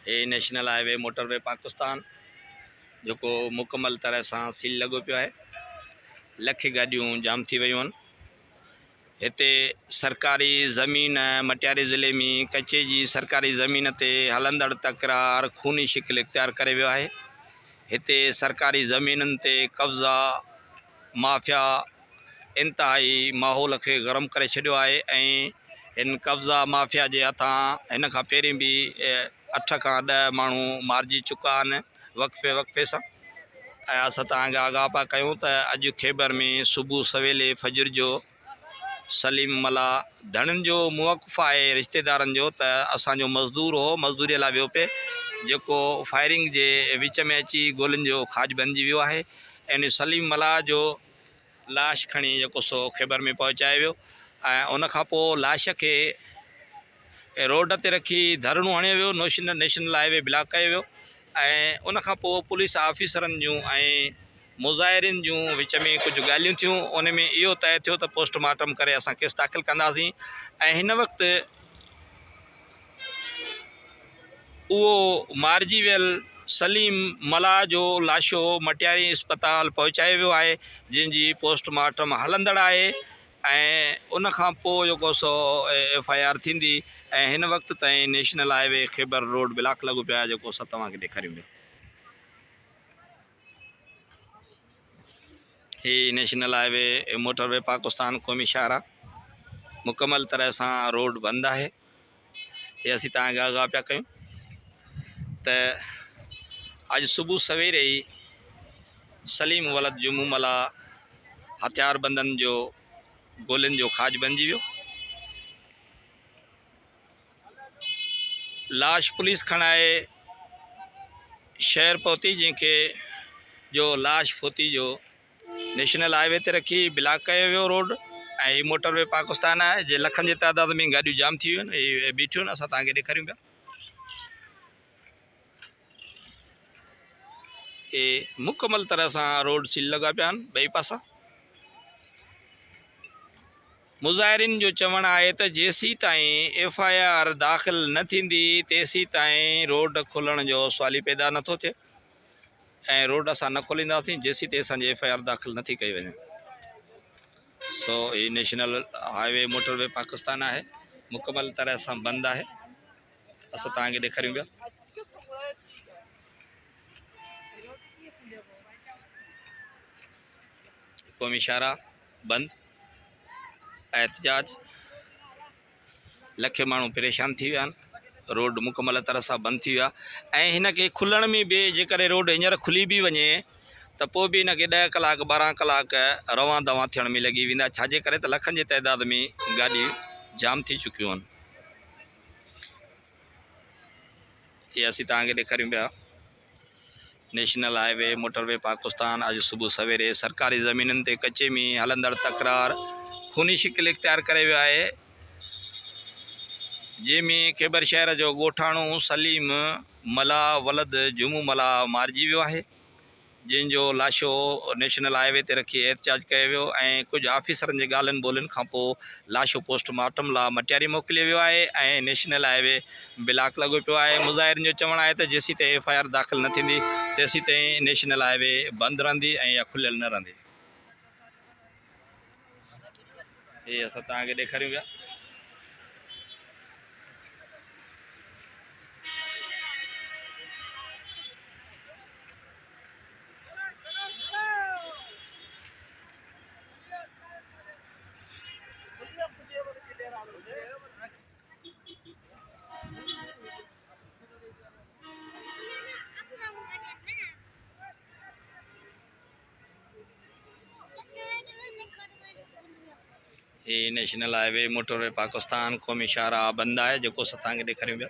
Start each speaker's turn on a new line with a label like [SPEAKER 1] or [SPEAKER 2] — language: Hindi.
[SPEAKER 1] ये नेशनल हाईवे मोटरवे पाकिस्तान जो मुकम्मल तरह से सील लगो पियो है। लख गाड़ियों जाम थी वयूं हिते सरकारी ज़मीन मटियारी ज़िले में कच्चे जी सरकारी ज़मीन ते हलंदड़ तकरार खूनी शिकिल इख्तियार करे वियो है। हिते सरकारी ज़मीनन ते कब्ज़ा माफ़िया इंतहाई माहौल के गरम करे छॾियो आहे ऐं इन कब्ज़ा माफ़िया जे हथां हिन खां पहिरीं भी 8 खां 10 माण्हू मारिजी चुका आहिनि वक़्फ़े वक़्फ़े सां। ऐं असां तव्हांखे आगाह पिया कयूं त अॼु खैबर में सुबुह सवेले फजर जो सलीम मला धणनि जो मुवक़्फ़ आहे रिश्तेदारनि जो त असांजो मज़दूर हो मज़दूरीअ लाइ वियो पे जेको फायरिंग जे विच में अची गोलियुनि जो खाज बणिजी वियो आहे। इन सलीम मला जो लाश खणी जेको सो खैबर में पहुचायो वियो ऐं उन खां पोइ लाश खे रोड ते रखी धरणो हणियो वियो। नेशनल हाईवे ब्लॉक कयो वियो ऐं उन खां पोइ पुलिस ऑफिसरनि जूं ऐं मुज़ाहिरीन जूं विच में कुछ ॻाल्हियूं थियूं। उन में इहो तय थियो त पोस्टमार्टम करे असां केस दाख़िल कंदासीं ऐं हिन वक़्तु उहो मारिजी वियल सलीम मला जो लाशो मटियारी अस्पताल पहुचायो वियो आहे जंहिंजी पोस्टमार्टम हलंदड़ आहे ऐं उन खां पोइ जेको सो FIR थींदी ऐं हिन वक़्त ताईं national highway Khyber road block लॻो पियो आहे जेको असां तव्हांखे ॾेखारियूं पिया। ही नेशनल हाईवे मोटरवे पाकिस्तान क़ौमी शाहरा मुकम्मल तरह से रोड बंद है। ये असी तव्हांखे आगाह पिया कयूं त अज सुबह सवेरे ही सलीम वलद जुमू मला हथियार बंदन जो गोलियुनि जो खाज बणिजी वियो। लाश पुलिस खणाए शहर पहुती जैसे जो लाश फोती जो नेशनल हाईवे ते रखी ब्लॉक कयो वियो रोड ऐं मोटरवे पाकिस्तान है जे लखन की तादाद में गाड़ियों जाम थी वियूं आहिनि बीठियूं असां तव्हांखे ॾेखारियूं पिया। ये मुकम्मल तरह से रोड सील लगा पिया आहिनि ॿई पासा। मुज़ाहिरीन जो चवण है तो जेसी ताईं FIR दाख़िल न थींदी तेसी ताईं रोड खुलण जो सवाल ही पैदा नथो थिए ऐं रोड असां न खोलींदासीं जेसी ते असांजी FIR दाख़िल नथी कई वञे। सो ये नेशनल हाईवे मोटरवे पाकिस्तान है मुकम्मल तरह से बंद है। असां तव्हांखे ॾेखारियूं पिया। क़ौमी शाहरा बंद एहतजाज लखे माण्हू परेशान थी विया आहिनि। रोड मुकम्मल तरह से बंद थी विया ऐं हिन खे खुलण में भी जेकर रोड हींअर खुली भी वञे तो पोइ भी इनके 10 कलाक 12 कलाक रवां दवा थियण में लगी वेंदा छाजे करे त लखन जी तइदाद में गाड़ी जाम थी चुकियूं आहिनि। ये असीं तव्हांखे ॾेखारियूं पिया नेशनल हाईवे मोटरवे पाकिस्तान अज सुबह सवेरे सरकारी ज़मीनन ते कच्चे में हलंदड़ तकरार खूनी शिकिल इख्तियार करे वियो आहे जंहिंमें खैबर शहर जो ॻोठाणो सलीम मला वलद जुमू मला मारिजी वियो आहे जिनजो लाशो नेशनल हाईवे ते रखी एहतजाज कयो वियो ऐं कुछ ऑफिसरनि जे ॻाल्हियुनि ॿोलियुनि खां पोइ लाशो पोस्टमार्टम लाइ मटियारी मोकिलियो वियो आहे ऐं नेशनल हाईवे ब्लॉक लॻो पियो आहे। मुज़ाहिरनि जो चवणु आहे त जेसी ताईं FIR दाख़िल न थींदी तेसी ताईं नेशनल हाईवे बंदि रहंदी ऐं या खुलियल न रहंदी। ये असां तव्हांखे ॾेखारियूं पिया। ये नेशनल हाईवे मोटरवे पाकिस्तान क़ौमी शाहरा बंद है जो असां तव्हांखे ॾेखारियूं पिया।